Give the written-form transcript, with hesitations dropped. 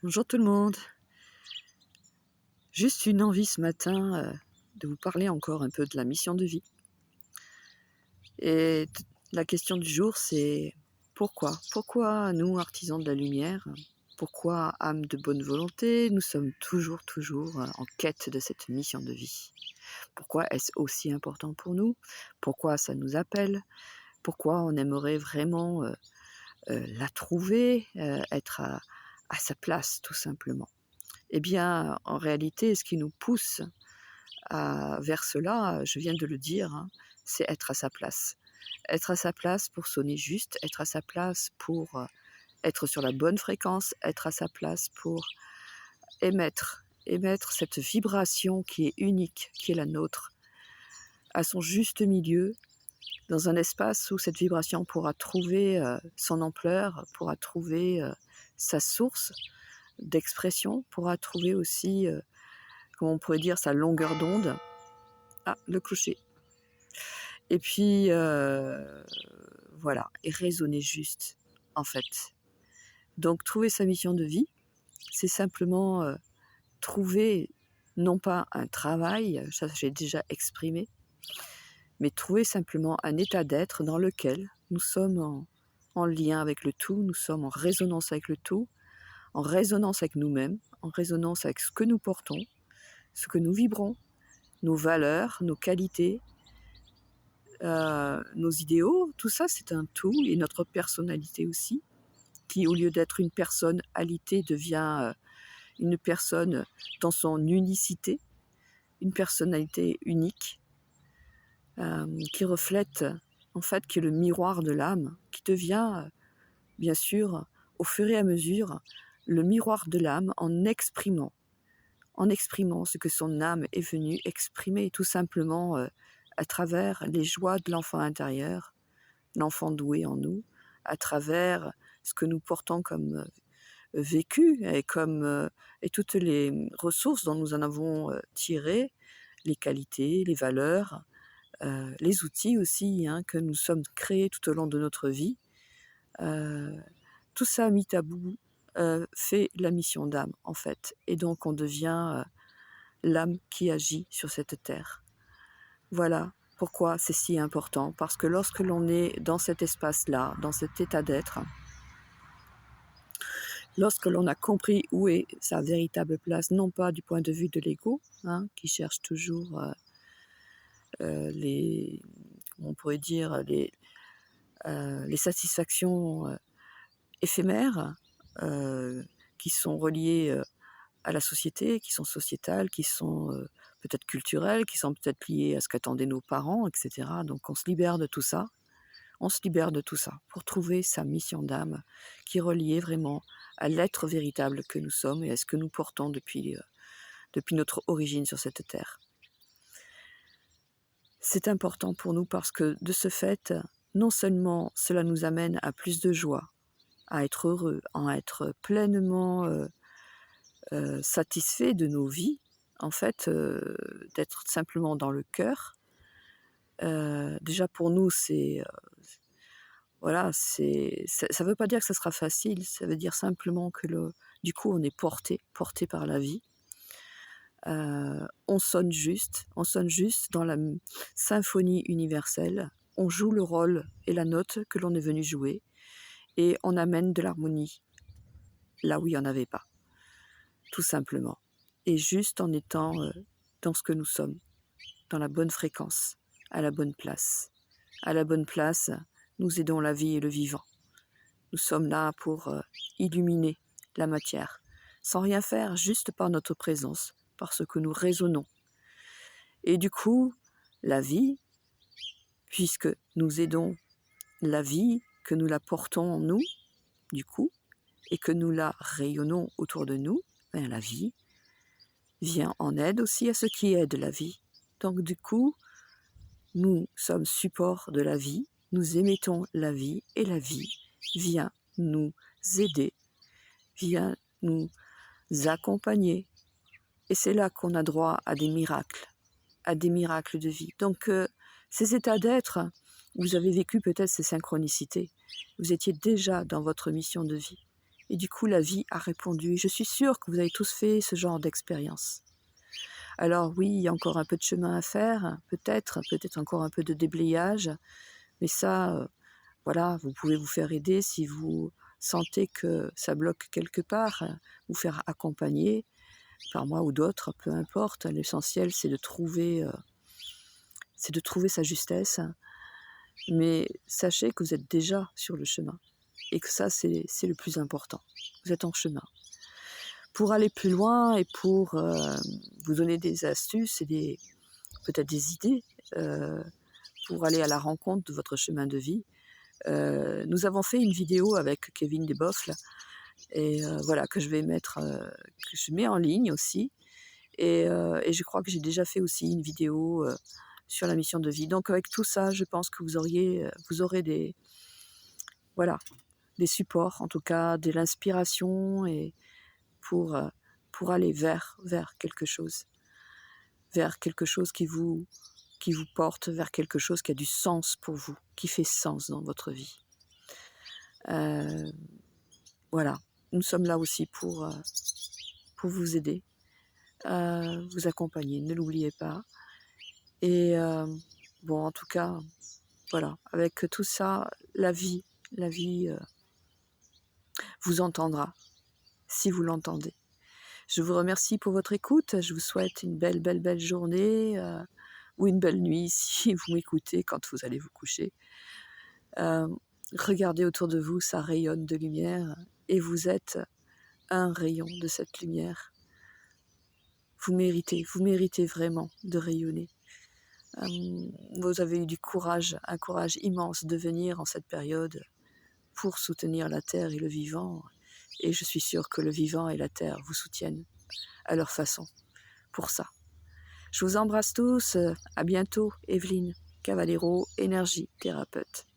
Bonjour tout le monde. Juste une envie ce matin de vous parler encore un peu de la mission de vie. Et la question du jour, c'est pourquoi? Pourquoi nous, artisans de la lumière, pourquoi âmes de bonne volonté, nous sommes toujours en quête de cette mission de vie? Pourquoi est-ce aussi important pour nous? Pourquoi ça nous appelle? Pourquoi on aimerait vraiment la trouver, être à sa place tout simplement? Eh bien, en réalité, ce qui nous pousse vers cela, je viens de le dire, hein, c'est être à sa place. Être à sa place pour sonner juste, être à sa place pour être sur la bonne fréquence, être à sa place pour émettre cette vibration qui est unique, qui est la nôtre, à son juste milieu, dans un espace où cette vibration pourra trouver son ampleur, pourra trouver sa source d'expression, pourra trouver aussi, comment on pourrait dire, sa longueur d'onde. Ah, le clocher. Et puis, voilà, et raisonner juste, en fait. Donc trouver sa mission de vie, c'est simplement, trouver non pas un travail, ça j'ai déjà exprimé, mais trouver simplement un état d'être dans lequel nous sommes en lien avec le tout, nous sommes en résonance avec le tout, en résonance avec nous-mêmes, en résonance avec ce que nous portons, ce que nous vibrons, nos valeurs, nos qualités, nos idéaux, tout ça c'est un tout, et notre personnalité aussi, qui au lieu d'être une personne alitée devient une personne dans son unicité, une personnalité unique, qui reflète, en fait, qui est le miroir de l'âme, qui devient, bien sûr, au fur et à mesure, le miroir de l'âme en exprimant ce que son âme est venue exprimer, tout simplement à travers les joies de l'enfant intérieur, l'enfant doué en nous, à travers ce que nous portons comme vécu et toutes les ressources dont nous en avons tiré, les qualités, les valeurs, les outils aussi que nous sommes créés tout au long de notre vie. Tout ça mis à bout fait la mission d'âme en fait, et donc on devient l'âme qui agit sur cette terre. Voilà pourquoi c'est si important, parce que lorsque l'on est dans cet espace-là, dans cet état d'être, lorsque l'on a compris où est sa véritable place, non pas du point de vue de l'ego, qui cherche toujours on pourrait dire, les satisfactions éphémères qui sont reliées à la société, qui sont sociétales, qui sont peut-être culturelles, qui sont peut-être liées à ce qu'attendaient nos parents, etc. Donc on se libère de tout ça. On se libère de tout ça pour trouver sa mission d'âme qui est reliée vraiment à l'être véritable que nous sommes et à ce que nous portons depuis notre origine sur cette terre. C'est important pour nous parce que de ce fait, non seulement cela nous amène à plus de joie, à être heureux, à être pleinement satisfait de nos vies, en fait, d'être simplement dans le cœur. Déjà pour nous, voilà, ça veut pas dire que ça sera facile, ça veut dire simplement que du coup, on est porté par la vie. On sonne juste dans la symphonie universelle, on joue le rôle et la note que l'on est venu jouer, et on amène de l'harmonie là où il n'y en avait pas, tout simplement. Et juste en étant dans ce que nous sommes, dans la bonne fréquence, à la bonne place. À la bonne place, nous aidons la vie et le vivant. Nous sommes là pour illuminer la matière, sans rien faire, juste par notre présence, parce que nous résonnons. Et du coup, la vie, puisque nous aidons la vie, que nous la portons en nous, du coup, et que nous la rayonnons autour de nous, la vie vient en aide aussi à ceux qui aident la vie. Donc du coup, nous sommes support de la vie, nous émettons la vie, et la vie vient nous aider, vient nous accompagner. Et c'est là qu'on a droit à des miracles de vie. Donc ces états d'être, vous avez vécu peut-être ces synchronicités, vous étiez déjà dans votre mission de vie. Et du coup, la vie a répondu. Je suis sûre que vous avez tous fait ce genre d'expérience. Alors oui, il y a encore un peu de chemin à faire, peut-être encore un peu de déblayage, mais ça, voilà, vous pouvez vous faire aider si vous sentez que ça bloque quelque part, vous faire accompagner par moi ou d'autres, peu importe. L'essentiel, c'est de trouver sa justesse, mais sachez que vous êtes déjà sur le chemin et que ça, c'est le plus important. Vous êtes en chemin. Pour aller plus loin et pour vous donner des astuces et peut-être des idées pour aller à la rencontre de votre chemin de vie, nous avons fait une vidéo avec Kevin Desboffles et voilà, que je mets en ligne aussi et je crois que j'ai déjà fait aussi une vidéo sur la mission de vie. Donc avec tout ça, je pense que vous aurez voilà, des supports, en tout cas de l'inspiration et pour, euh, pour aller vers quelque chose qui vous porte, vers quelque chose qui a du sens pour vous, qui fait sens dans votre vie. Voilà, nous sommes là aussi pour vous aider, vous accompagner, ne l'oubliez pas. Et bon, en tout cas, voilà, avec tout ça, la vie vous entendra, si vous l'entendez. Je vous remercie pour votre écoute, je vous souhaite une belle journée ou une belle nuit si vous m'écoutez quand vous allez vous coucher. Regardez autour de vous, ça rayonne de lumière et vous êtes un rayon de cette lumière. Vous méritez vraiment de rayonner. Vous avez eu du courage, un courage immense de venir en cette période pour soutenir la terre et le vivant. Et je suis sûre que le vivant et la terre vous soutiennent à leur façon pour ça. Je vous embrasse tous. À bientôt, Evelyne Cavallero, énergie thérapeute.